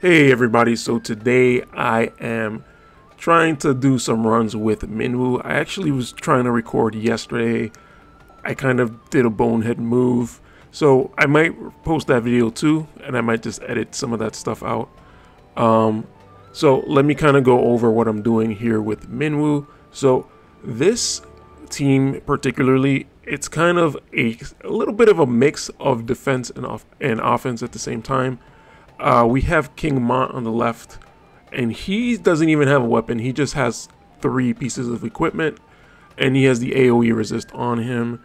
Hey everybody, so today I am trying to do some runs with Minwu. I actually was trying to record yesterday. I kind of did a bonehead move, so I might post that video too, and I might just edit some of that stuff out. So let me kind of go over what I'm doing here with Minwu. So this team particularly, it's kind of a little bit of a mix of defense and offense at the same time. We have King Mont on the left, and he doesn't even have a weapon. He just has 3 pieces of equipment, and he has the AoE resist on him.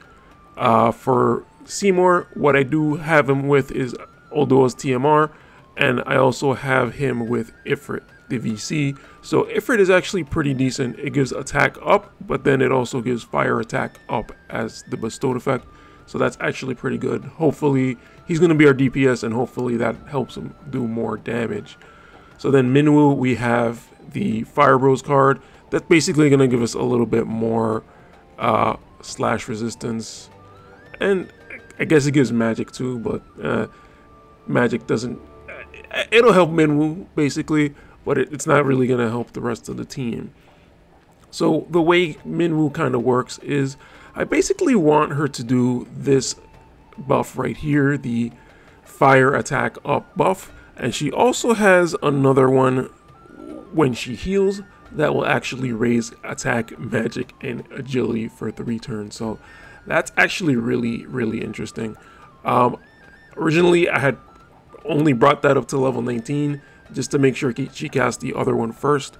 For Seymour, what I do have him with is Oldoa's TMR, and I also have him with Ifrit, the VC. So Ifrit is actually pretty decent. It gives attack up, but then it also gives fire attack up as the bestowed effect. So that's actually pretty good. Hopefully, he's going to be our DPS, and hopefully that helps him do more damage. So then Minwu, we have the Fire Bros card. That's basically going to give us a little bit more slash resistance. And I guess it gives magic too, but magic doesn't... It'll help Minwu, basically, but it's not really going to help the rest of the team. So the way Minwu kind of works is I basically want her to do this buff right here, the fire attack up buff, and she also has another one when she heals that will actually raise attack, magic, and agility for 3 turns. So that's actually really interesting. Originally I had only brought that up to level 19 just to make sure she cast the other one first,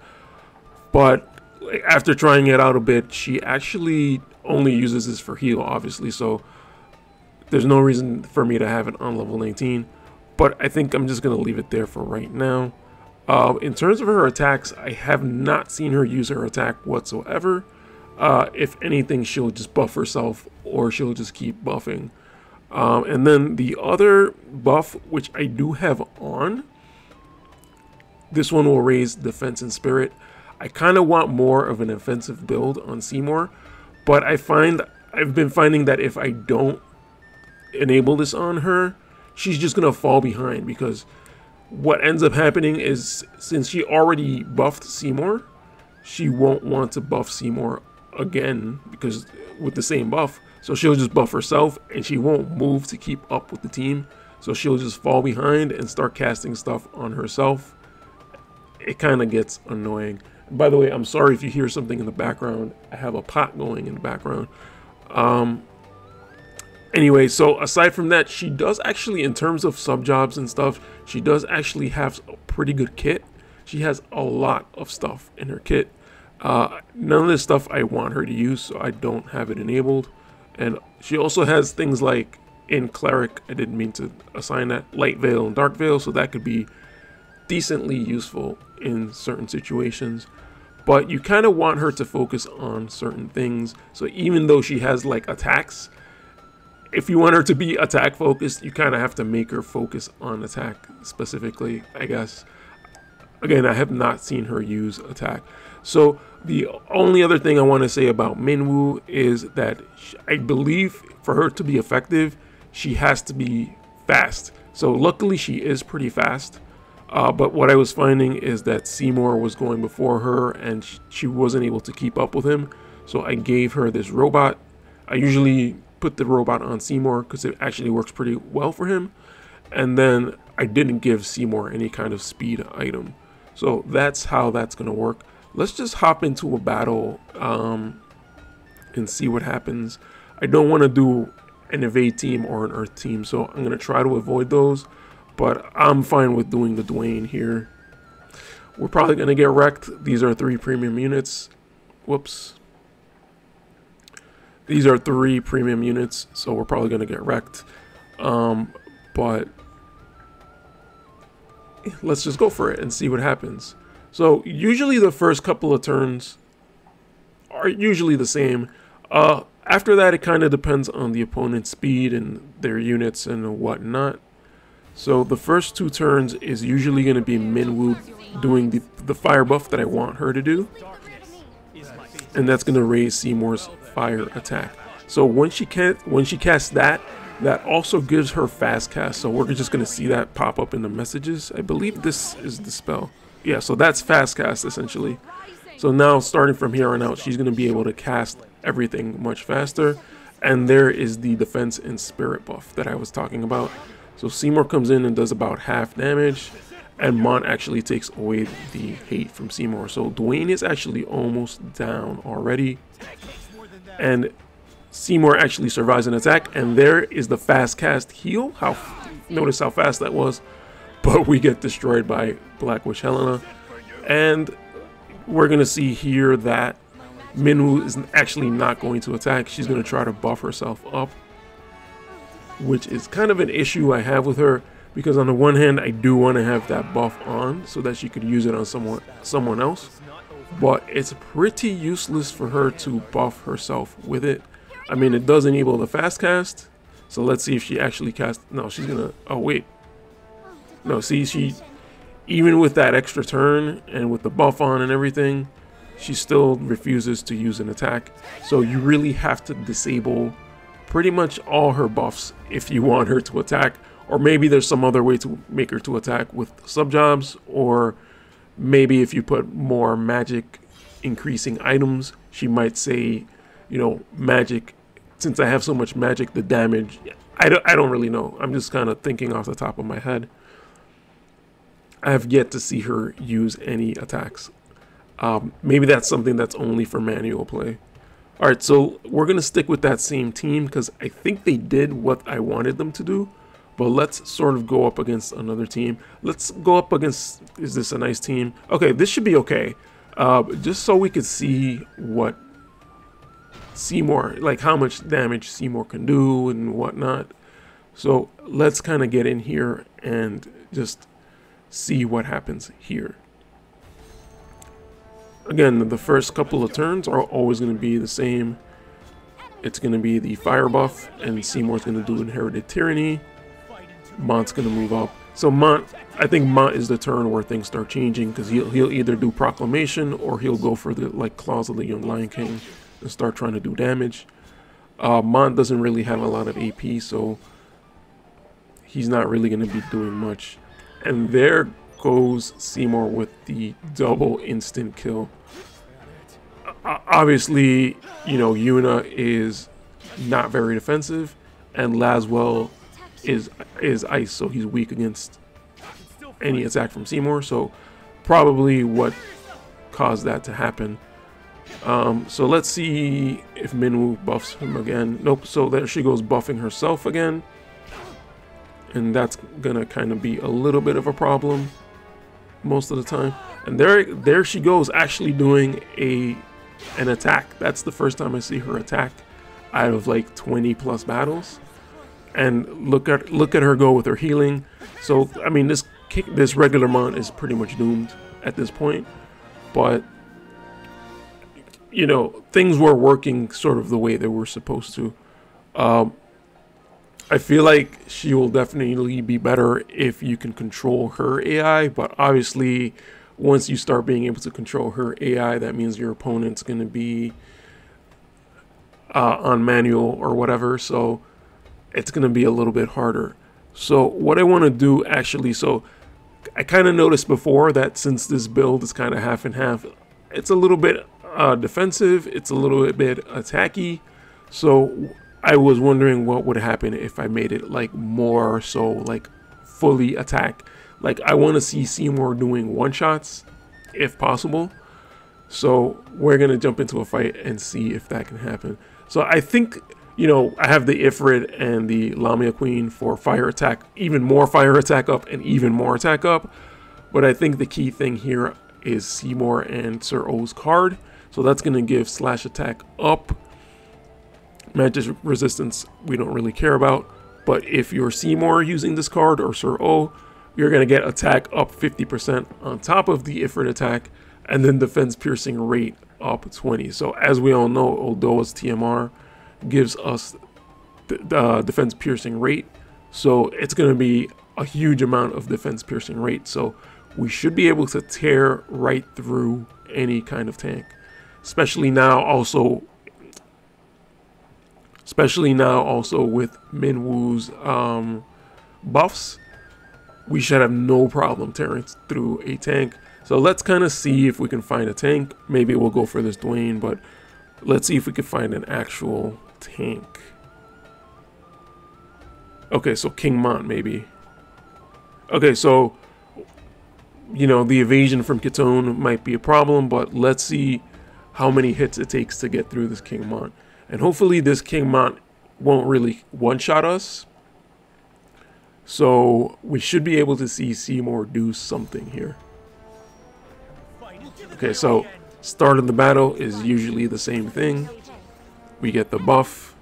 but after trying it out a bit, she actually only uses this for heal, obviously, so there's no reason for me to have it on level 19, but I think I'm just going to leave it there for right now. In terms of her attacks, I have not seen her use her attack whatsoever. If anything, she'll just buff herself, or she'll just keep buffing. And then the other buff, which I do have on, this one will raise defense and spirit. I kind of want more of an offensive build on Seymour, but I've been finding that if I don't enable this on her, she's just gonna fall behind, because what ends up happening is, since she already buffed Seymour, she won't want to buff Seymour again because with the same buff, so she'll just buff herself and she won't move to keep up with the team, so she'll just fall behind and start casting stuff on herself. It kind of gets annoying. By the way, I'm sorry if you hear something in the background. I have a pot going in the background. Anyway, so aside from that, she does actually, in terms of sub jobs and stuff, she does actually have a pretty good kit. She has a lot of stuff in her kit. None of this stuff I want her to use, so I don't have it enabled. And she also has things like, in Cleric, I didn't mean to assign that, Light Veil and Dark Veil, so that could be decently useful in certain situations, but you kind of want her to focus on certain things. So even though she has like attacks, if you want her to be attack focused, you kind of have to make her focus on attack specifically, I guess. Again, I have not seen her use attack. So the only other thing I want to say about Minwu is that I believe for her to be effective, she has to be fast. So luckily she is pretty fast. But what I was finding is that Seymour was going before her and she wasn't able to keep up with him. So I gave her this robot. I usually put the robot on Seymour because it actually works pretty well for him. And then I didn't give Seymour any kind of speed item. So that's how that's going to work. Let's just hop into a battle and see what happens. I don't want to do an evade team or an earth team, so I'm going to try to avoid those. But I'm fine with doing the Dwayne here. We're probably going to get wrecked. These are 3 premium units. Whoops. These are 3 premium units, so we're probably going to get wrecked. But let's just go for it and see what happens. So usually the first couple of turns are usually the same. After that, it kind of depends on the opponent's speed and their units and whatnot. So the first 2 turns is usually going to be Minwu doing the fire buff that I want her to do. And that's going to raise Seymour's fire attack. So when she casts that, That also gives her fast cast, so we're just going to see that pop up in the messages. I believe this is the spell. Yeah, so that's fast cast essentially. So now starting from here on out, she's going to be able to cast everything much faster. And there is the defense and spirit buff that I was talking about. So Seymour comes in and does about half damage, and Mont actually takes away the hate from Seymour. So Dwayne is actually almost down already, and Seymour actually survives an attack, and there is the fast cast heal. Notice how fast that was, but we get destroyed by Black Witch Helena. And we're gonna see here that Minwu is actually not going to attack. She's gonna try to buff herself up, which is kind of an issue I have with her, because on the one hand I do want to have that buff on so that she could use it on someone else, but it's pretty useless for her to buff herself with it. I mean, it does enable the fast cast, so let's see if she actually casts. No, she's gonna, oh wait, no, see, she, even with that extra turn and with the buff on and everything, she still refuses to use an attack. So you really have to disable pretty much all her buffs if you want her to attack, or maybe there's some other way to make her to attack with sub jobs, or maybe if you put more magic increasing items, she might say, you know, magic, since I have so much magic, the damage, I don't really know. I'm just kind of thinking off the top of my head. I have yet to see her use any attacks. Maybe that's something that's only for manual play. Alright, so we're going to stick with that same team because I think they did what I wanted them to do. But let's sort of go up against another team. Let's go up against, is this a nice team? Okay, this should be okay. Just so we could see what Seymour, like how much damage Seymour can do and whatnot. So let's kind of get in here and just see what happens here. Again, the first couple of turns are always going to be the same. It's going to be the fire buff, and Seymour's going to do Inherited Tyranny. Mont's going to move up. So Mont, I think Mont is the turn where things start changing, because he'll either do Proclamation or he'll go for the like Claws of the Young Lion King and start trying to do damage. Mont doesn't really have a lot of AP, so he's not really going to be doing much. And there goes Seymour with the double instant kill. Obviously, you know, Yuna is not very defensive, and Laswell is ice, so he's weak against any attack from Seymour. So probably what caused that to happen. So let's see if Minwu buffs him again. Nope. So there she goes, buffing herself again, and that's gonna kind of be a little bit of a problem most of the time. And there she goes, actually doing an attack. That's the first time I see her attack out of like 20 plus battles. And look at her go with her healing. So I mean, this regular Mont is pretty much doomed at this point, but you know, things were working sort of the way they were supposed to. I feel like she will definitely be better if you can control her AI, but obviously once you start being able to control her AI, that means your opponent's going to be on manual or whatever, so it's going to be a little bit harder. So what I want to do actually, so I kind of noticed before that since this build is kind of half and half, it's a little bit defensive, it's a little bit attacky. So I was wondering what would happen if I made it like more so like fully attack. Like I want to see Seymour doing one-shots if possible. So we're going to jump into a fight and see if that can happen. So I think, you know, I have the Ifrit and the Lamia Queen for fire attack, even more fire attack up and even more attack up. But I think the key thing here is Seymour and Sir O's card. So that's going to give slash attack up. Magic resistance we don't really care about. But if you're Seymour using this card or Sir O, you're going to get attack up 50% on top of the Ifrit attack. And then defense piercing rate up 20. So as we all know, Odoa's TMR gives us the defense piercing rate. So it's going to be a huge amount of defense piercing rate. So we should be able to tear right through any kind of tank. Especially now also especially now also with Minwu's buffs. We should have no problem tearing through a tank. So let's kind of see if we can find a tank. Maybe we'll go for this Dwayne, but let's see if we can find an actual tank. Okay, so King Mont maybe. Okay, so, you know, the evasion from Kitone might be a problem, but let's see how many hits it takes to get through this King Mont. And hopefully this King Mont won't really one-shot us. So we should be able to see Seymour do something here. Okay, so start of the battle is usually the same thing. We get the buff,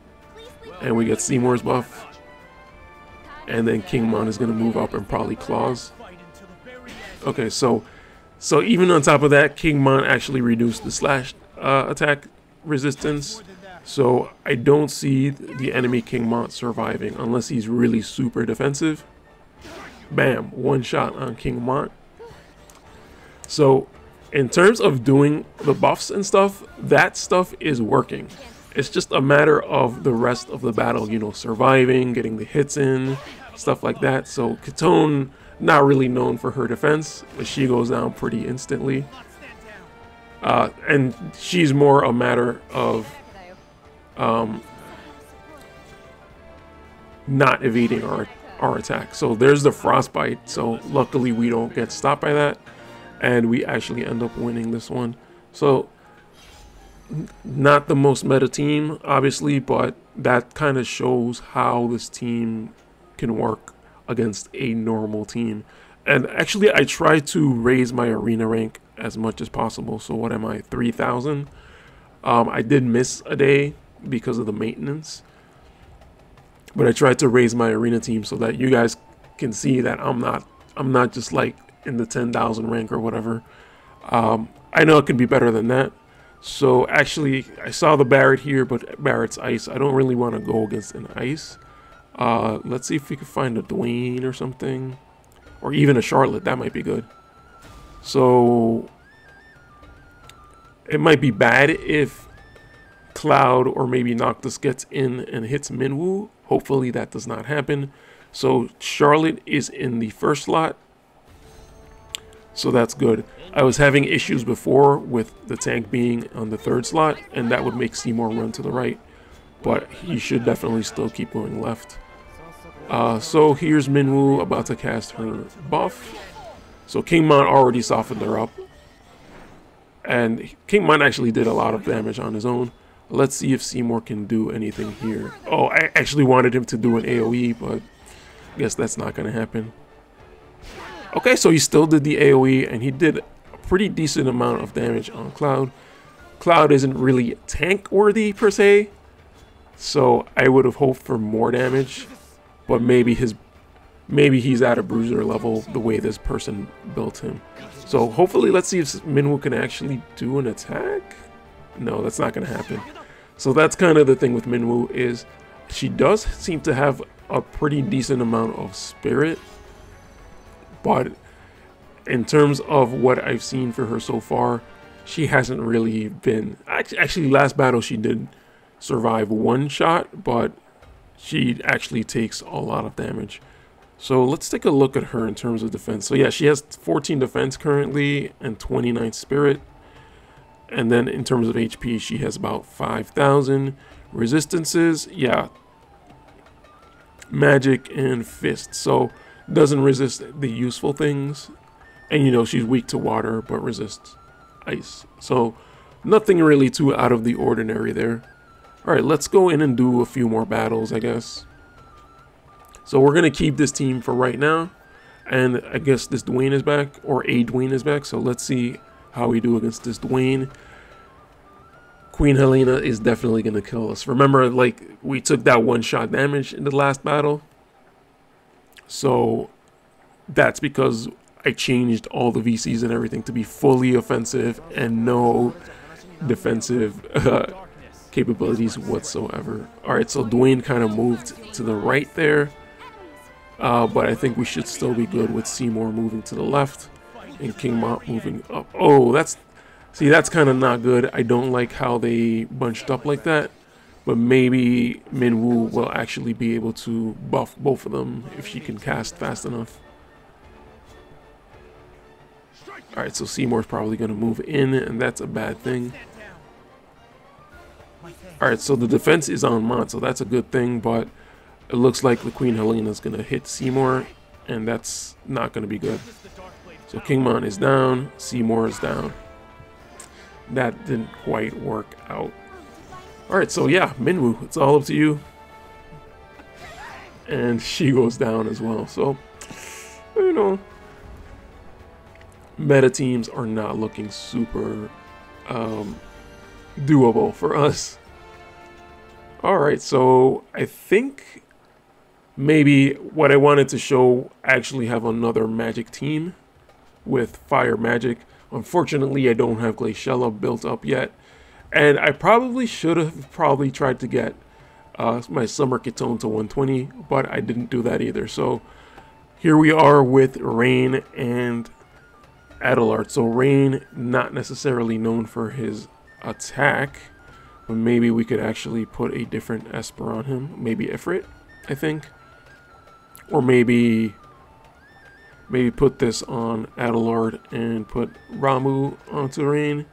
and we get Seymour's buff. And then King Mont is going to move up and probably claws. Okay, so even on top of that, King Mont actually reduced the slash attack resistance. So I don't see the enemy King Mont surviving unless he's really super defensive. Bam, one shot on King Mont. So in terms of doing the buffs and stuff, that stuff is working. It's just a matter of the rest of the battle, you know, surviving, getting the hits in, stuff like that. So Kitone, not really known for her defense, but she goes down pretty instantly. And she's more a matter of not evading our attack. So there's the frostbite. So luckily we don't get stopped by that, and we actually end up winning this one. So not the most meta team, obviously, but that kind of shows how this team can work against a normal team. And actually I try to raise my arena rank as much as possible. So what am I, 3,000? I did miss a day because of the maintenance, but I tried to raise my arena team so that you guys can see that I'm not just like in the 10,000 rank or whatever. I know it could be better than that. So actually I saw the Barret here, but Barret's ice. I don't really want to go against an ice. Let's see if we can find a Dwayne or something, or even a Charlotte. That might be good. So it might be bad if Cloud or maybe Noctis gets in and hits Minwu. Hopefully that does not happen. So Charlotte is in the first slot, so that's good. I was having issues before with the tank being on the third slot, and that would make Seymour run to the right, but he should definitely still keep going left. So here's Minwu about to cast her buff. So King Mont already softened her up, and King Mont actually did a lot of damage on his own. Let's see if Seymour can do anything here. Oh, I actually wanted him to do an AoE, but I guess that's not going to happen. Okay, so he still did the AoE, and he did a pretty decent amount of damage on Cloud. Cloud isn't really tank worthy per se, so I would have hoped for more damage, but maybe he's at a bruiser level the way this person built him. So hopefully, let's see if Minwu can actually do an attack. No, that's not going to happen. So that's kind of the thing with Minwu, is she does seem to have a pretty decent amount of spirit, but in terms of what I've seen for her so far, she hasn't really been... Actually, last battle she did survive one shot, but she actually takes a lot of damage. So let's take a look at her in terms of defense. So yeah, she has 14 defense currently and 29 spirit. And then in terms of HP, she has about 5,000. Resistances, yeah, magic and fist. So doesn't resist the useful things. And you know, she's weak to water, but resists ice. So nothing really too out of the ordinary there. All right, let's go in and do a few more battles, I guess. So we're going to keep this team for right now. And I guess this Dwayne is back, or a Dwayne is back. So let's see how we do against this Dwayne. Queen Helena is definitely going to kill us. Remember, like, we took that one-shot damage in the last battle. So that's because I changed all the VCs and everything to be fully offensive and no defensive capabilities whatsoever. Alright, so Dwayne kind of moved to the right there. But I think we should still be good with Seymour moving to the left and King Mont moving up. Oh, that's kind of not good. I don't like how they bunched up like that. But maybe Minwu will actually be able to buff both of them if she can cast fast enough. Alright, so Seymour's probably going to move in, and that's a bad thing. Alright, so the defense is on Mont, so that's a good thing, but it looks like the Queen Helena's going to hit Seymour, and that's not going to be good. So King Mon is down, Seymour is down. That didn't quite work out. Alright, so yeah, Minwu, it's all up to you. And she goes down as well, so, you know, meta teams are not looking super doable for us. Alright, so I think maybe what I wanted to show actually have another magic team with fire magic. Unfortunately, I don't have Glaciella built up yet. And I probably should have tried to get my Summer Kitone to 120, but I didn't do that either. So here we are with Rain and Adelard. So Rain, not necessarily known for his attack, but maybe we could actually put a different Esper on him. Maybe Ifrit, I think. Or maybe put this on Adelard and put Ramu onto Rain.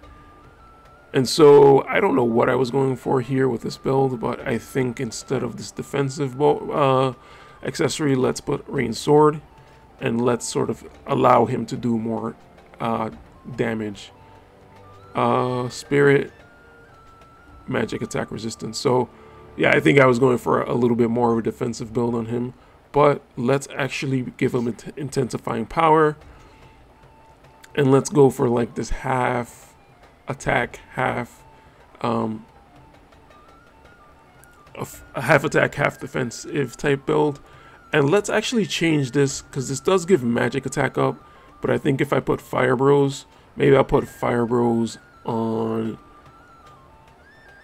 And so I don't know what I was going for here with this build, but I think instead of this defensive accessory, let's put Rain's Sword, and let's sort of allow him to do more damage. Spirit, magic attack resistance. So yeah, I think I was going for a little bit more of a defensive build on him, but let's actually give him intensifying power, and let's go for like this half attack, half half attack, half defensive type build. And let's actually change this, because this does give magic attack up, but I think if I put Fire Bros, maybe I'll put Fire Bros on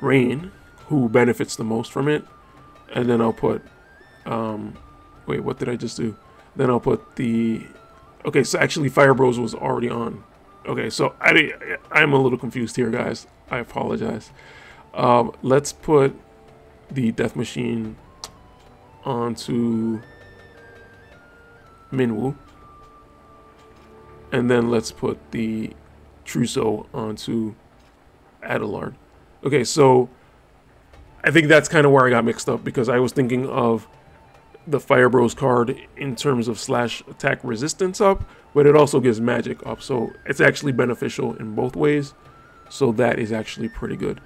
Rain, who benefits the most from it, and then I'll put wait, what did I just do? Then I'll put the, okay, so actually Fire Bros was already on. Okay, so I'm a little confused here, guys. I apologize. Let's put the Death Machine onto Minwu, and then let's put the Trousseau onto Adelard. Okay, so I think that's kind of where I got mixed up, because I was thinking of the Fire Bros card in terms of slash attack resistance up, but it also gives magic up, so it's actually beneficial in both ways. So that is actually pretty good.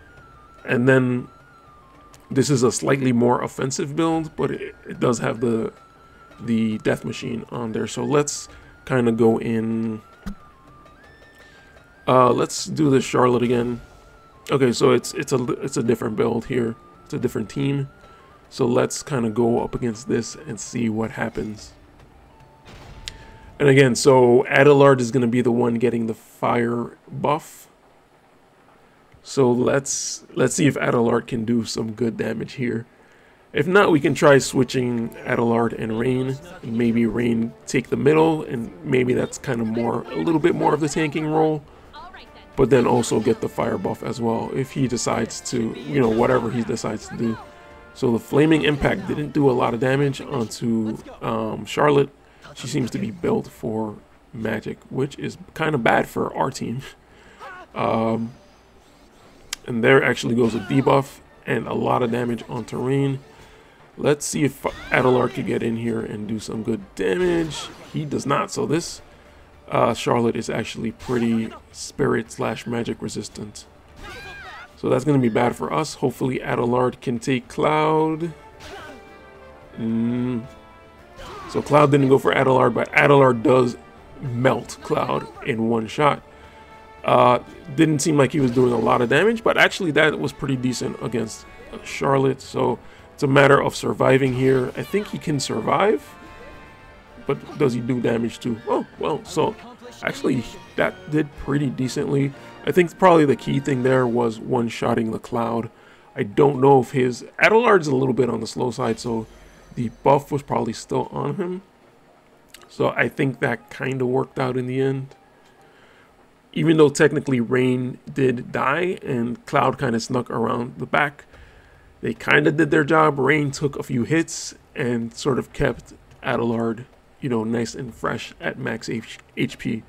And then this is a slightly more offensive build, but it does have the Death Machine on there. So let's kind of go in. Let's do the Charlotte again. Okay, so it's a different build here. It's a different team. So let's kind of go up against this and see what happens. And again, so Adelard is going to be the one getting the fire buff. So let's see if Adelard can do some good damage here. If not, we can try switching Adelard and Rain. And maybe Rain take the middle, and maybe that's kind of a little bit more of the tanking role. But then also get the fire buff as well, if he decides to, you know, whatever he decides to do. So the Flaming Impact didn't do a lot of damage onto Charlotte. She seems to be built for magic, which is kind of bad for our team. And there actually goes a debuff and a lot of damage onto Rain. Let's see if Adelard could get in here and do some good damage. He does not. So this Charlotte is actually pretty spirit slash magic resistant. So that's going to be bad for us. Hopefully Adelard can take Cloud. So Cloud didn't go for Adelard, but Adelard does melt Cloud in one shot. Didn't seem like he was doing a lot of damage, but actually that was pretty decent against Charlotte. So it's a matter of surviving here. I think he can survive, but does he do damage too? Oh, well, so actually that did pretty decently. I think probably the key thing there was one-shotting the Cloud. I don't know if his Adelard's a little bit on the slow side, so the buff was probably still on him. So I think that kind of worked out in the end. Even though technically Rain did die and Cloud kind of snuck around the back, They kind of did their job. Rain took a few hits and sort of kept Adelard, you know, nice and fresh at max HP.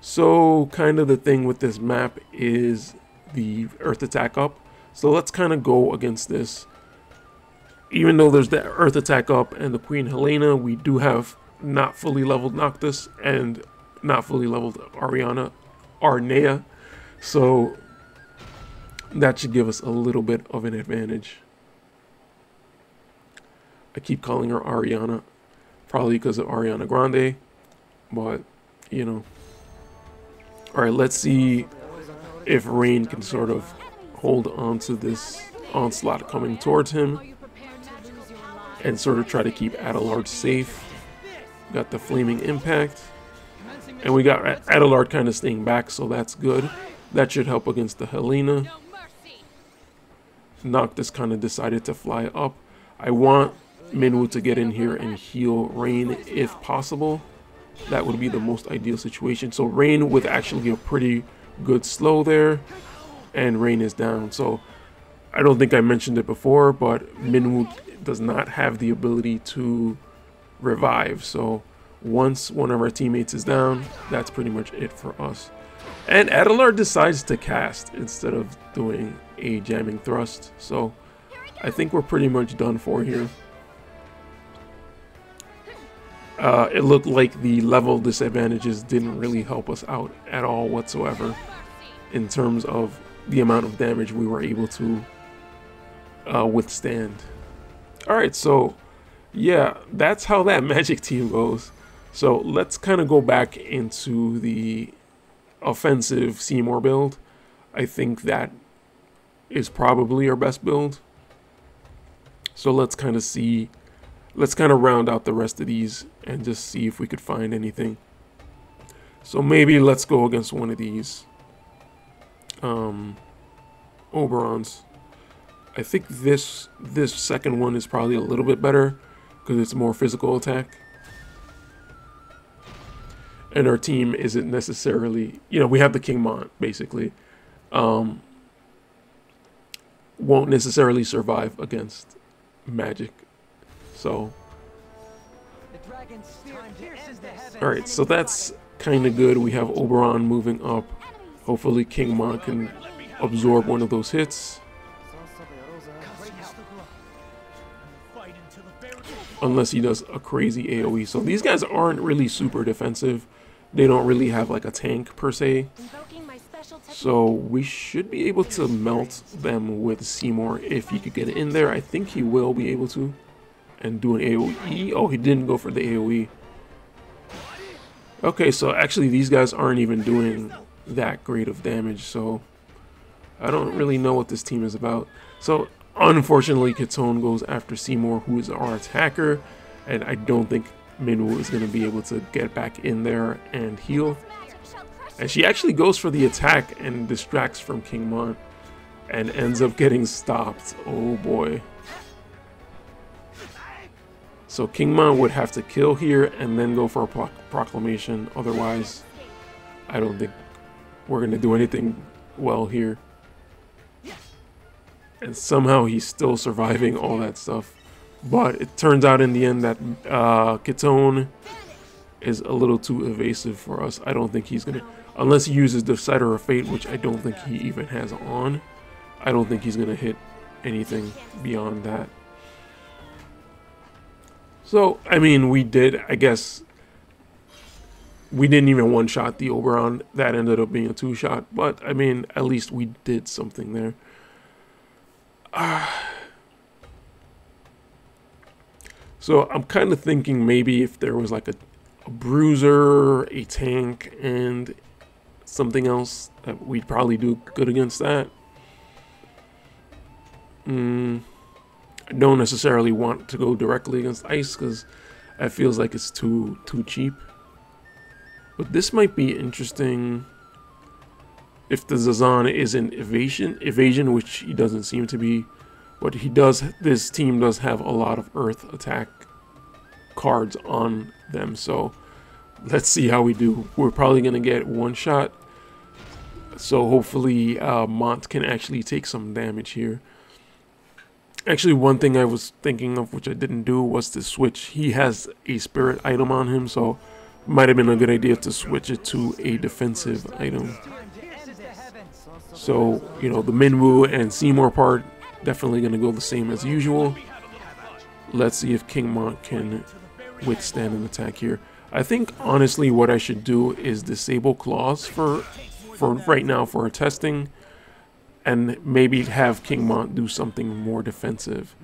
So kind of the thing with this map is the earth attack up. So let's kind of go against this. Even though there's the earth attack up and the Queen Helena, we do have not fully leveled Noctis and not fully leveled Arnea. So that should give us a little bit of an advantage. I keep calling her Ariana, probably because of Ariana Grande, but you know. All right, let's see if Rain can sort of hold on to this onslaught coming towards him and sort of try to keep Adelard safe. Got the flaming impact, and we got Adelard kind of staying back, so that's good. That should help against the Helena. Noctis kind of decided to fly up. I want Minwu to get in here and heal Rain if possible. That would be the most ideal situation. So Rain with actually a pretty good slow there, and Rain is down. So I don't think I mentioned it before, but Minwu does not have the ability to revive. So once one of our teammates is down, that's pretty much it for us. And Adelard decides to cast instead of doing a jamming thrust. So I think we're pretty much done for here. It looked like the level disadvantages didn't really help us out at all whatsoever in terms of the amount of damage we were able to withstand. Alright, so yeah, that's how that Magic team goes. So let's kind of go back into the offensive Seymour build. I think that is probably our best build. So let's kind of see, let's kind of round out the rest of these and just see if we could find anything. So maybe let's go against one of these Oberons. I think this second one is probably a little bit better because it's more physical attack. And our team isn't necessarily, you know, we have the King Mont basically. Won't necessarily survive against magic. So alright, so that's kind of good. We have Oberon moving up. Hopefully King Mont can absorb one of those hits. Unless he does a crazy AoE. So these guys aren't really super defensive. They don't really have like a tank per se. So we should be able to melt them with Seymour if he could get in there. I think he will be able to. And do an AoE. Oh, he didn't go for the AoE. Okay, so actually these guys aren't even doing that great of damage. So I don't really know what this team is about. So unfortunately, Kitone goes after Seymour, who is our attacker. And I don't think Minwu is going to be able to get back in there and heal. And she actually goes for the attack and distracts from King Mont and ends up getting stopped. Oh boy. So King Mont would have to kill here and then go for a proclamation. Otherwise, I don't think we're going to do anything well here. And somehow he's still surviving all that stuff. But it turns out in the end that Kitone is a little too evasive for us. I don't think he's going to, unless he uses Decider of Fate, which I don't think he even has on. I don't think he's going to hit anything beyond that. So, I mean, we did, I guess, we didn't even one-shot the Oberon. That ended up being a two-shot. But, I mean, at least we did something there. So I'm kind of thinking maybe if there was like a bruiser, a tank, and something else that we'd probably do good against that. I don't necessarily want to go directly against ice because it feels like it's too cheap. But this might be interesting if the Zazan isn't evasion, which he doesn't seem to be. But he does. This team does have a lot of earth attack cards on them, so let's see how we do. We're probably gonna get one shot, so hopefully Mont can actually take some damage here. Actually, one thing I was thinking of, which I didn't do, was to switch. He has a spirit item on him, so might have been a good idea to switch it to a defensive item. So, you know, the Minwu and Seymour part, definitely going to go the same as usual. Let's see if King Mont can withstand an attack here. I think, honestly, what I should do is disable claws for right now for testing, and maybe have King Mont do something more defensive,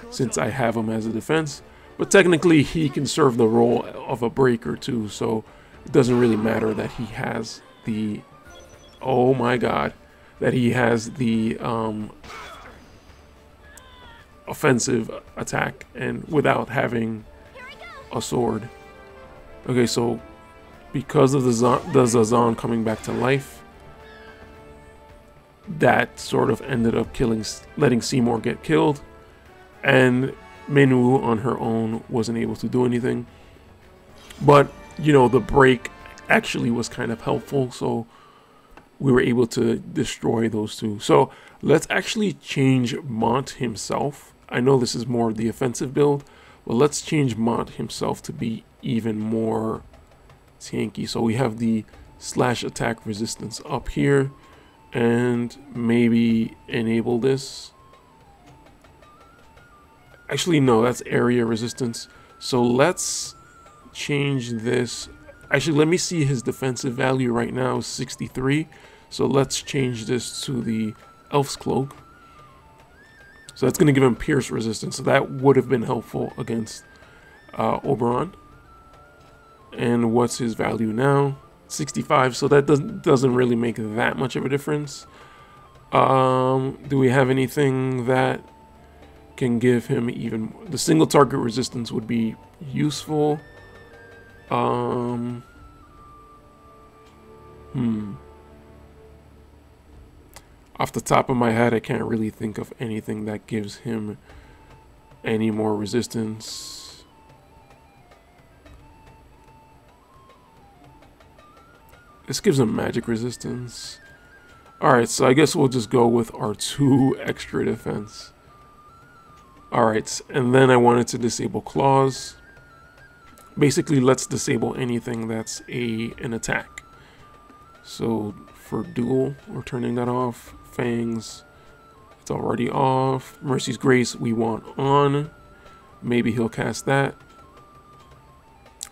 since I have him as a defense. But technically, he can serve the role of a breaker too, so it doesn't really matter that he has the... Oh my god. That he has the offensive attack and without having a sword. Okay, so because of the Zazan coming back to life, that sort of ended up letting Seymour get killed, and Minwu on her own wasn't able to do anything. But, you know, the break actually was kind of helpful, so we were able to destroy those two. So let's actually change Mont himself. I know this is more of the offensive build, but let's change Mont himself to be even more tanky. So we have the slash attack resistance up here, and maybe enable this. Actually, no, that's area resistance. So let's change this. Actually, let me see his defensive value right now is 63. So let's change this to the Elf's Cloak. So that's going to give him pierce resistance. So that would have been helpful against Oberon. And what's his value now? 65. So that doesn't really make that much of a difference. Do we have anything that can give him even... The single target resistance would be useful. Off the top of my head, I can't really think of anything that gives him any more resistance. This gives him magic resistance. Alright, so I guess we'll just go with our 2 extra defense. Alright, and then I wanted to disable claws. Basically, let's disable anything that's an attack. So for duel, we're turning that off. Fangs, it's already off. Mercy's Grace, we want on. Maybe he'll cast that.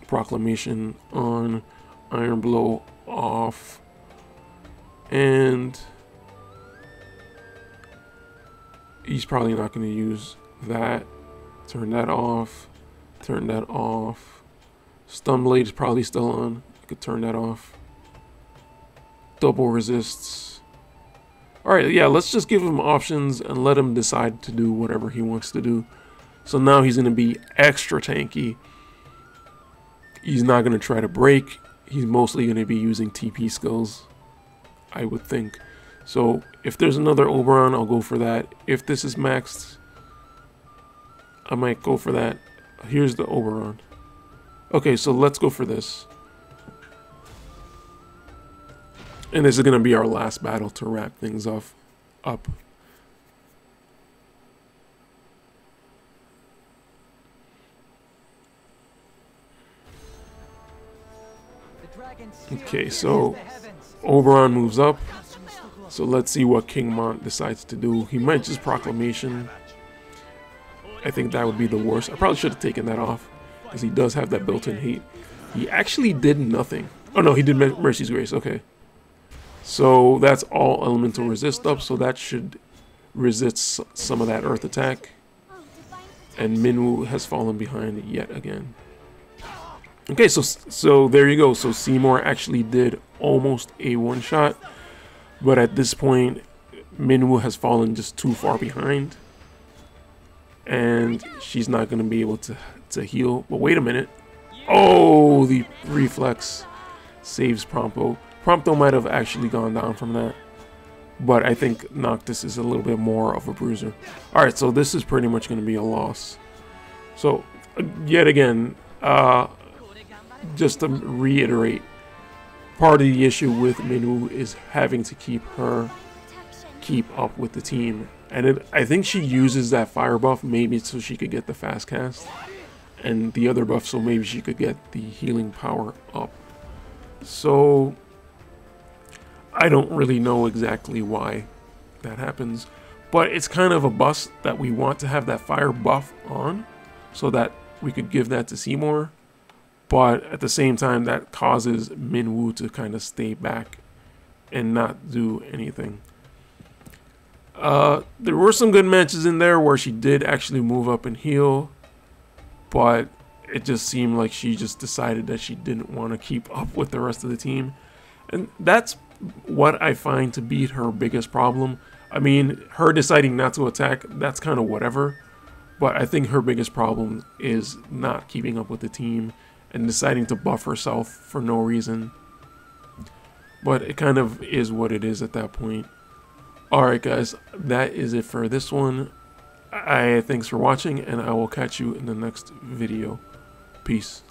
Proclamation on. Iron Blow off. And he's probably not going to use that. Turn that off. Turn that off. Stun Blade is probably still on. I could turn that off. Double resists. Alright, yeah, let's just give him options and let him decide to do whatever he wants to do. So now he's going to be extra tanky. He's not going to try to break. He's mostly going to be using TP skills, I would think. So if there's another Oberon, I'll go for that. If this is maxed, I might go for that. Here's the Oberon. Okay, so let's go for this. And this is going to be our last battle to wrap things up. Okay, so Oberon moves up. So let's see what King Mont decides to do. He might just Proclamation. I think that would be the worst. I probably should have taken that off, because he does have that built-in heat. He actually did nothing. Oh no, he did Mercy's Grace. Okay. So that's all elemental resist up, so that should resist some of that earth attack. And Minwu has fallen behind yet again. Okay, so there you go. So Seymour actually did almost a one-shot, but at this point, Minwu has fallen just too far behind, and she's not going to be able to heal. But wait a minute. Oh, the reflex saves Prompto. Prompto might have actually gone down from that, but I think Noctis is a little bit more of a bruiser. Alright, so this is pretty much going to be a loss. So, yet again, just to reiterate, part of the issue with Minwu is having to keep up with the team And I think she uses that fire buff maybe so she could get the fast cast, and the other buff so maybe she could get the healing power up. So I don't really know exactly why that happens, but it's kind of a bust that we want to have that fire buff on so that we could give that to Seymour, but at the same time that causes Minwu to kind of stay back and not do anything. There were some good matches in there where she did actually move up and heal, but it just seemed like she just decided that she didn't want to keep up with the rest of the team. And that's what I find to be her biggest problem. I mean, her deciding not to attack, that's kind of whatever. But I think her biggest problem is not keeping up with the team and deciding to buff herself for no reason. But it kind of is what it is at that point. Alright guys, that is it for this one. Thanks for watching, and I will catch you in the next video. Peace.